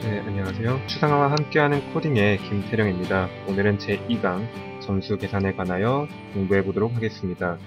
네, 안녕하세요. 추상화와 함께하는 코딩의 김태령입니다. 오늘은 제2강 점수 계산에 관하여 공부해 보도록 하겠습니다.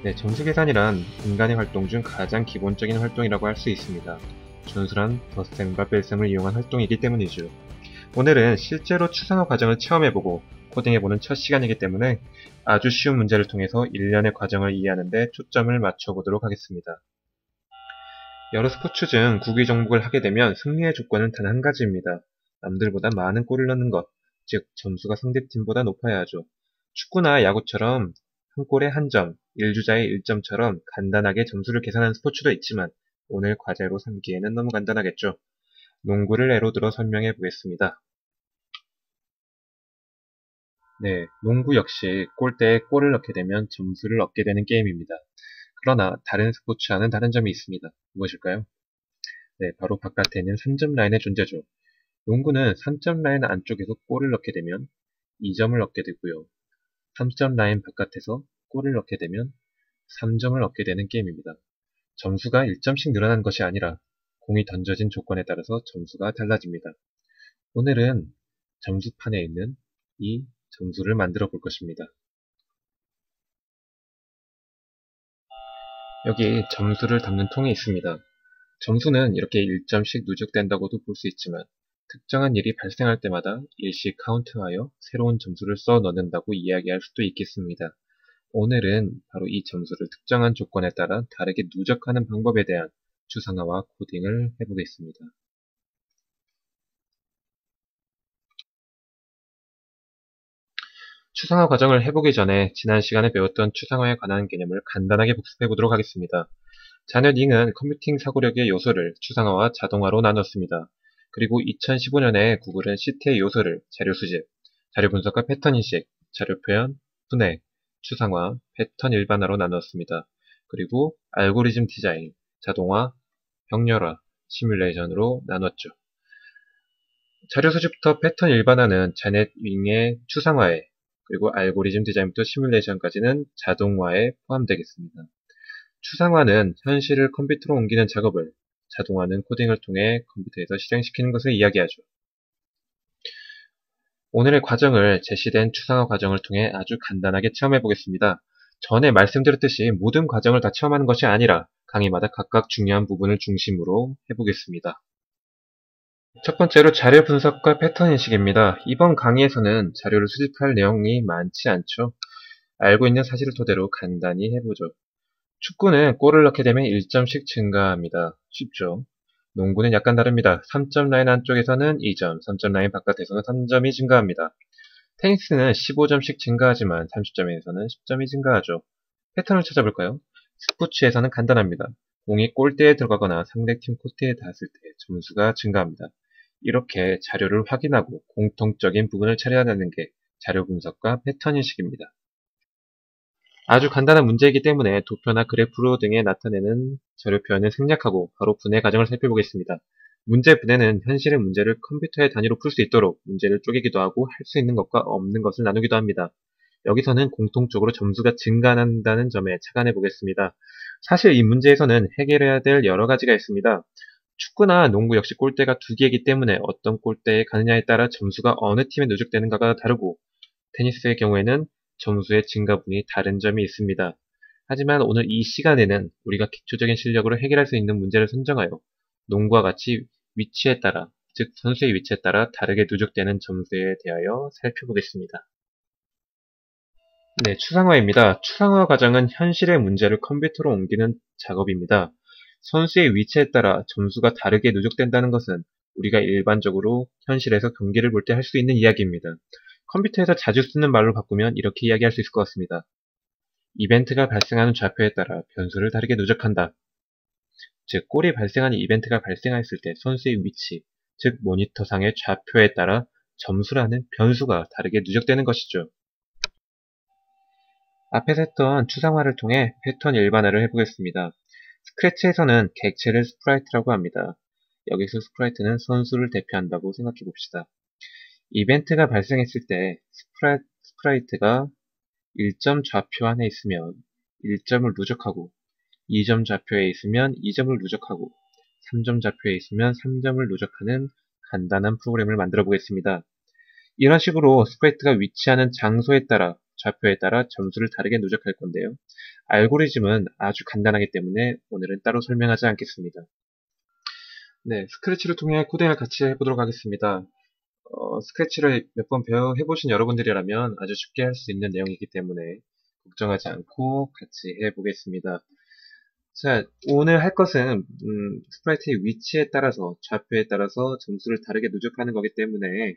네, 점수 계산이란 인간의 활동 중 가장 기본적인 활동이라고 할 수 있습니다.纯粹한 덧셈과 뺄셈을 이용한 활동이기 때문이죠. 오늘은 실제로 추상화 과정을 체험해보고 코딩해보는 첫 시간이기 때문에 아주 쉬운 문제를 통해서 일련의 과정을 이해하는 데 초점을 맞춰보도록 하겠습니다. 여러 스포츠 중 구기 종목을 하게 되면 승리의 조건은 단 한 가지입니다. 남들보다 많은 골을 넣는 것, 즉 점수가 상대팀보다 높아야 하죠. 축구나 야구처럼 한 골에 한 점, 1주자에 1점처럼 간단하게 점수를 계산하는 스포츠도 있지만 오늘 과제로 삼기에는 너무 간단하겠죠. 농구를 예로 들어 설명해 보겠습니다. 네, 농구 역시 골대에 골을 넣게 되면 점수를 얻게 되는 게임입니다. 그러나 다른 스포츠와는 다른 점이 있습니다. 무엇일까요? 네, 바로 바깥에 있는 3점 라인의 존재죠. 농구는 3점 라인 안쪽에서 골을 넣게 되면 2점을 얻게 되고요. 3점 라인 바깥에서 골을 넣게 되면 3점을 얻게 되는 게임입니다. 점수가 1점씩 늘어난 것이 아니라 공이 던져진 조건에 따라서 점수가 달라집니다. 오늘은 점수판에 있는 이 점수를 만들어 볼 것입니다. 여기 점수를 담는 통이 있습니다. 점수는 이렇게 1점씩 누적된다고도 볼 수 있지만 특정한 일이 발생할 때마다 일시 카운트하여 새로운 점수를 써 넣는다고 이야기할 수도 있겠습니다. 오늘은 바로 이 점수를 특정한 조건에 따라 다르게 누적하는 방법에 대한 추상화와 코딩을 해보겠습니다. 추상화 과정을 해보기 전에 지난 시간에 배웠던 추상화에 관한 개념을 간단하게 복습해 보도록 하겠습니다. 자녀 닝은 컴퓨팅 사고력의 요소를 추상화와 자동화로 나눴습니다. 그리고 2015년에 구글은 C트의 요소를 자료 수집, 자료 분석과 패턴 인식, 자료 표현, 분해, 추상화, 패턴 일반화로 나눴습니다. 그리고 알고리즘 디자인, 자동화, 병렬화, 시뮬레이션으로 나눴죠. 자료 수집부터 패턴 일반화는 자넷 윙의 추상화에, 그리고 알고리즘 디자인부터 시뮬레이션까지는 자동화에 포함되겠습니다. 추상화는 현실을 컴퓨터로 옮기는 작업을, 자동화는 코딩을 통해 컴퓨터에서 실행시키는 것을 이야기하죠. 오늘의 과정을 제시된 추상화 과정을 통해 아주 간단하게 체험해 보겠습니다. 전에 말씀드렸듯이 모든 과정을 다 체험하는 것이 아니라 강의마다 각각 중요한 부분을 중심으로 해보겠습니다. 첫 번째로 자료 분석과 패턴 인식입니다. 이번 강의에서는 자료를 수집할 내용이 많지 않죠. 알고 있는 사실을 토대로 간단히 해보죠. 축구는 골을 넣게 되면 1점씩 증가합니다. 쉽죠? 농구는 약간 다릅니다. 3점 라인 안쪽에서는 2점, 3점 라인 바깥에서는 3점이 증가합니다. 테니스는 15점씩 증가하지만 30점에서는 10점이 증가하죠. 패턴을 찾아볼까요? 스포츠에서는 간단합니다. 공이 골대에 들어가거나 상대팀 코트에 닿았을 때 점수가 증가합니다. 이렇게 자료를 확인하고 공통적인 부분을 찾아내는 게 자료 분석과 패턴 인식입니다. 아주 간단한 문제이기 때문에 도표나 그래프로 등에 나타내는 자료 표현을 생략하고 바로 분해 과정을 살펴보겠습니다. 문제 분해는 현실의 문제를 컴퓨터의 단위로 풀 수 있도록 문제를 쪼개기도 하고 할 수 있는 것과 없는 것을 나누기도 합니다. 여기서는 공통적으로 점수가 증가한다는 점에 착안해 보겠습니다. 사실 이 문제에서는 해결해야 될 여러 가지가 있습니다. 축구나 농구 역시 골대가 두 개이기 때문에 어떤 골대에 가느냐에 따라 점수가 어느 팀에 누적되는가가 다르고 테니스의 경우에는 점수의 증가분이 다른 점이 있습니다. 하지만 오늘 이 시간에는 우리가 기초적인 실력으로 해결할 수 있는 문제를 선정하여 농구와 같이 위치에 따라, 즉 선수의 위치에 따라 다르게 누적되는 점수에 대하여 살펴보겠습니다. 네, 추상화입니다. 추상화 과정은 현실의 문제를 컴퓨터로 옮기는 작업입니다. 선수의 위치에 따라 점수가 다르게 누적된다는 것은 우리가 일반적으로 현실에서 경기를 볼 때 할 수 있는 이야기입니다. 컴퓨터에서 자주 쓰는 말로 바꾸면 이렇게 이야기할 수 있을 것 같습니다. 이벤트가 발생하는 좌표에 따라 변수를 다르게 누적한다. 즉, 골이 발생하는 이벤트가 발생했을 때 선수의 위치, 즉 모니터상의 좌표에 따라 점수라는 변수가 다르게 누적되는 것이죠. 앞에서 했던 추상화를 통해 패턴 일반화를 해보겠습니다. 스크래치에서는 객체를 스프라이트라고 합니다. 여기서 스프라이트는 선수를 대표한다고 생각해 봅시다. 이벤트가 발생했을 때 스프라이트가 1점 좌표 안에 있으면 1점을 누적하고 2점 좌표에 있으면 2점을 누적하고 3점 좌표에 있으면 3점을 누적하는 간단한 프로그램을 만들어 보겠습니다. 이런 식으로 스프레이트가 위치하는 장소에 따라 좌표에 따라 점수를 다르게 누적할 건데요. 알고리즘은 아주 간단하기 때문에 오늘은 따로 설명하지 않겠습니다. 네, 스크래치를 통해 코딩을 같이 해보도록 하겠습니다. 스크래치를 몇 번 해보신 여러분들이라면 아주 쉽게 할 수 있는 내용이기 때문에 걱정하지 않고 같이 해보겠습니다. 자, 오늘 할 것은 스프라이트의 위치에 따라서 좌표에 따라서 점수를 다르게 누적하는 거기 때문에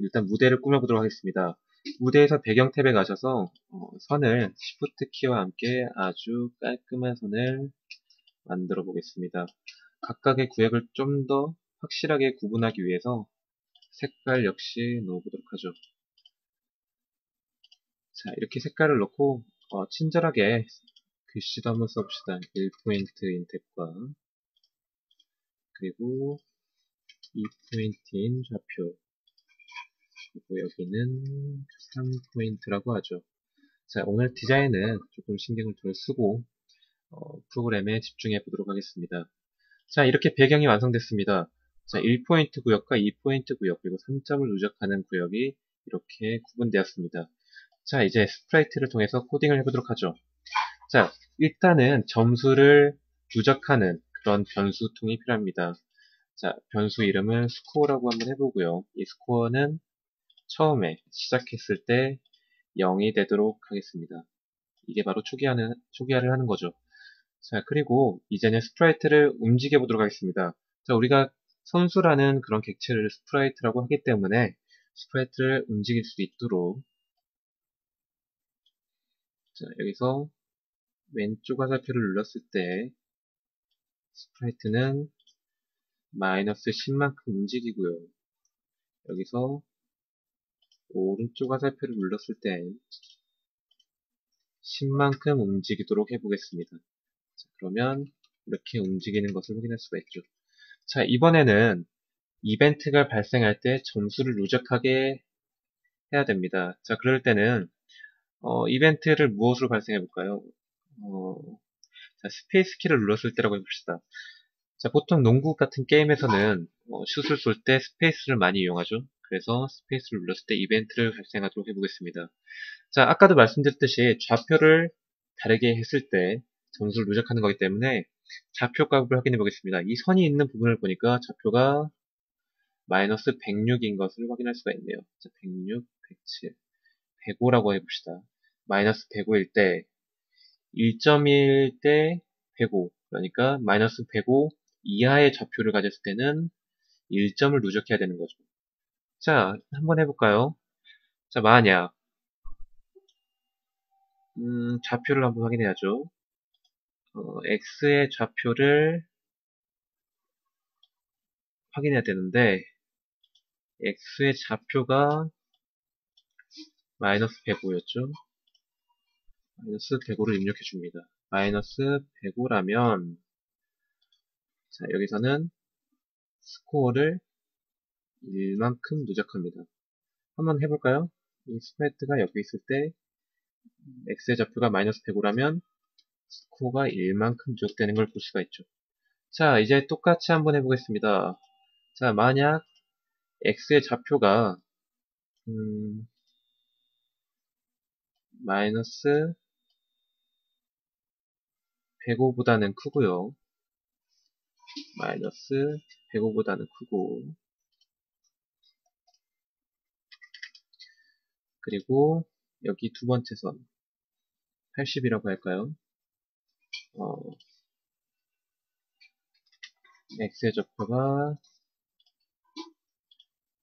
일단 무대를 꾸며보도록 하겠습니다. 무대에서 배경 탭에 가셔서 선을 Shift 키와 함께 아주 깔끔한 선을 만들어 보겠습니다. 각각의 구역을 좀 더 확실하게 구분하기 위해서 색깔 역시 넣어보도록 하죠. 자, 이렇게 색깔을 넣고 친절하게 글씨도 한번 써봅시다. 1포인트 인탭과 그리고 2포인트인 좌표, 그리고 여기는 3포인트라고 하죠. 자, 오늘 디자인은 조금 신경을 덜 쓰고 프로그램에 집중해 보도록 하겠습니다. 자, 이렇게 배경이 완성됐습니다. 자, 1포인트 구역과 2포인트 구역, 그리고 3점을 누적하는 구역이 이렇게 구분되었습니다. 자, 이제 스프라이트를 통해서 코딩을 해보도록 하죠. 자, 일단은 점수를 누적하는 그런 변수통이 필요합니다. 자, 변수 이름을 스코어라고 한번 해보고요. 이 스코어는 처음에 시작했을 때 0이 되도록 하겠습니다. 이게 바로 초기화를 하는 거죠. 자, 그리고 이제는 스프라이트를 움직여 보도록 하겠습니다. 자, 우리가 선수라는 그런 객체를 스프라이트라고 하기 때문에 스프라이트를 움직일 수 있도록 자, 여기서 왼쪽 화살표를 눌렀을 때 스프라이트는 마이너스 10만큼 움직이고요. 여기서 오른쪽 화살표를 눌렀을 때 10만큼 움직이도록 해보겠습니다. 자, 그러면 이렇게 움직이는 것을 확인할 수가 있죠. 자, 이번에는 이벤트가 발생할 때 점수를 누적하게 해야 됩니다. 자, 그럴 때는 이벤트를 무엇으로 발생해 볼까요? 자, 스페이스 키를 눌렀을 때라고 해봅시다. 자, 보통 농구 같은 게임에서는 슛을 쏠 때 스페이스를 많이 이용하죠. 그래서 스페이스를 눌렀을 때 이벤트를 발생하도록 해보겠습니다. 자, 아까도 말씀드렸듯이 좌표를 다르게 했을 때 점수를 누적하는 거기 때문에 좌표 값을 확인해 보겠습니다. 이 선이 있는 부분을 보니까 좌표가 마이너스 106인 것을 확인할 수가 있네요. 자, 106, 107, 105라고 해봅시다. 마이너스 105일 때 1점일 때 105, 그러니까 마이너스 105 이하의 좌표를 가졌을 때는 1점을 누적해야 되는 거죠. 자, 한번 해볼까요? 자, 만약 좌표를 한번 확인해야죠. x의 좌표를 확인해야 되는데 x의 좌표가 마이너스 105였죠. 마이너스 105를 입력해 줍니다. 마이너스 105라면 자, 여기서는 스코어를 1만큼 누적합니다. 한번 해볼까요? 이 스프레드가 여기 있을 때 x의 좌표가 마이너스 105라면 스코어가 1만큼 누적되는 걸 볼 수가 있죠. 자, 이제 똑같이 한번 해보겠습니다. 자, 만약 x의 좌표가 마이너스 105보다는 크고요. 마이너스 105보다는 크고 그리고 여기 두 번째 선 80이라고 할까요? x의 좌표가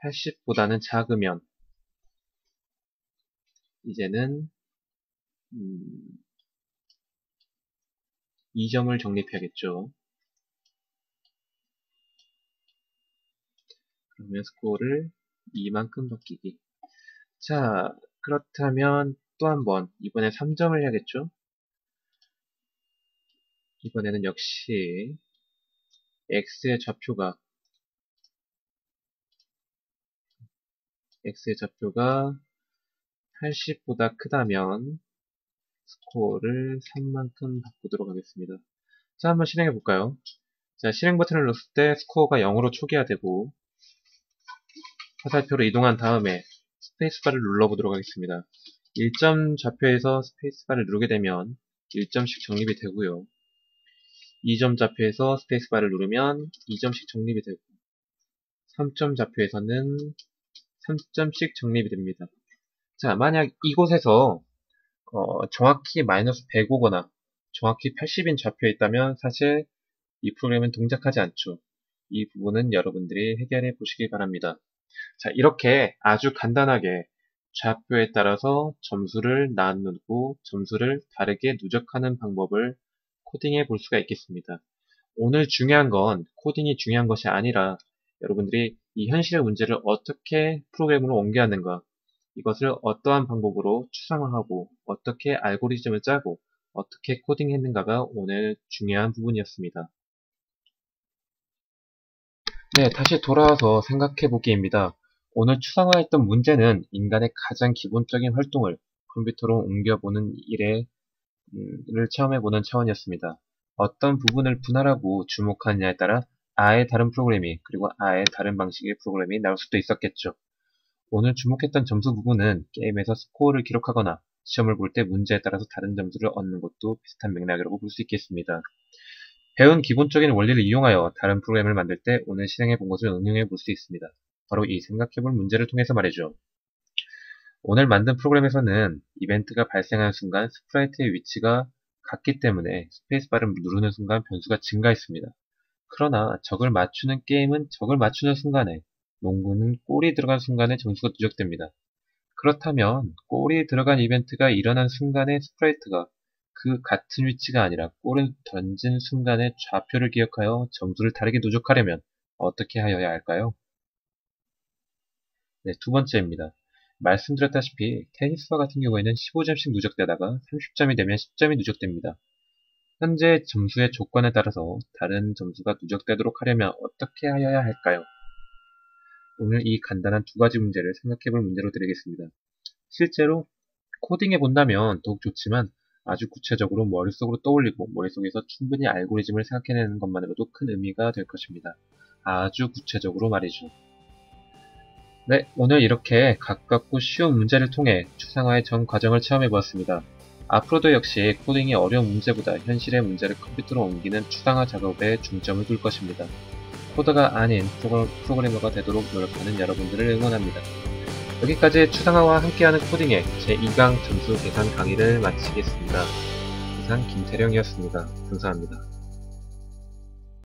80보다는 작으면 이제는 2점을 적립해야겠죠. 그러면 스코어를 2만큼 바뀌기. 자, 그렇다면 또 한 번 이번에 3점을 해야겠죠. 이번에는 역시 x의 좌표가 80보다 크다면 스코어를 3만큼 바꾸도록 하겠습니다. 자, 한번 실행해 볼까요? 자, 실행 버튼을 눌렀을 때 스코어가 0으로 초기화되고 화살표로 이동한 다음에 스페이스바를 눌러보도록 하겠습니다. 1점 좌표에서 스페이스바를 누르게 되면 1점씩 적립이 되고요. 2점 좌표에서 스페이스바를 누르면 2점씩 적립이 되고 3점 좌표에서는 3점씩 적립이 됩니다. 자, 만약 이곳에서 정확히 마이너스 100오거나 정확히 80인 좌표에 있다면 사실 이 프로그램은 동작하지 않죠. 이 부분은 여러분들이 해결해 보시기 바랍니다. 자, 이렇게 아주 간단하게 좌표에 따라서 점수를 나누고 점수를 다르게 누적하는 방법을 코딩해 볼 수가 있겠습니다. 오늘 중요한 건 코딩이 중요한 것이 아니라 여러분들이 이 현실의 문제를 어떻게 프로그램으로 옮겨하는가, 이것을 어떠한 방법으로 추상화하고 어떻게 알고리즘을 짜고 어떻게 코딩했는가가 오늘 중요한 부분이었습니다. 네, 다시 돌아와서 생각해 보기입니다. 오늘 추상화했던 문제는 인간의 가장 기본적인 활동을 컴퓨터로 옮겨보는 일을 체험해보는 차원이었습니다. 어떤 부분을 분할하고 주목하느냐에 따라 아예 다른 프로그램이 그리고 아예 다른 방식의 프로그램이 나올 수도 있었겠죠. 오늘 주목했던 점수 부분은 게임에서 스코어를 기록하거나 시험을 볼 때 문제에 따라서 다른 점수를 얻는 것도 비슷한 맥락이라고 볼 수 있겠습니다. 배운 기본적인 원리를 이용하여 다른 프로그램을 만들 때 오늘 실행해 본 것을 응용해 볼 수 있습니다. 바로 이 생각해 볼 문제를 통해서 말이죠. 오늘 만든 프로그램에서는 이벤트가 발생하는 순간 스프라이트의 위치가 같기 때문에 스페이스바를 누르는 순간 변수가 증가했습니다. 그러나 적을 맞추는 게임은 적을 맞추는 순간에, 농구는 골이 들어간 순간에 점수가 누적됩니다. 그렇다면 골이 들어간 이벤트가 일어난 순간의 스프라이트가 그 같은 위치가 아니라 골을 던진 순간의 좌표를 기억하여 점수를 다르게 누적하려면 어떻게 하여야 할까요? 네, 두 번째입니다. 말씀드렸다시피 테니스와 같은 경우에는 15점씩 누적되다가 30점이 되면 10점이 누적됩니다. 현재 점수의 조건에 따라서 다른 점수가 누적되도록 하려면 어떻게 하여야 할까요? 오늘 이 간단한 두 가지 문제를 생각해 볼 문제로 드리겠습니다. 실제로 코딩해 본다면 더욱 좋지만 아주 구체적으로 머릿속으로 떠올리고 머릿속에서 충분히 알고리즘을 생각해내는 것만으로도 큰 의미가 될 것입니다. 아주 구체적으로 말이죠. 네, 오늘 이렇게 가깝고 쉬운 문제를 통해 추상화의 전 과정을 체험해 보았습니다. 앞으로도 역시 코딩이 어려운 문제보다 현실의 문제를 컴퓨터로 옮기는 추상화 작업에 중점을 둘 것입니다. 코더가 아닌 프로그래머가 되도록 노력하는 여러분들을 응원합니다. 여기까지 추상화와 함께하는 코딩의 제2강 점수 계산 강의를 마치겠습니다. 이상 김태령이었습니다. 감사합니다.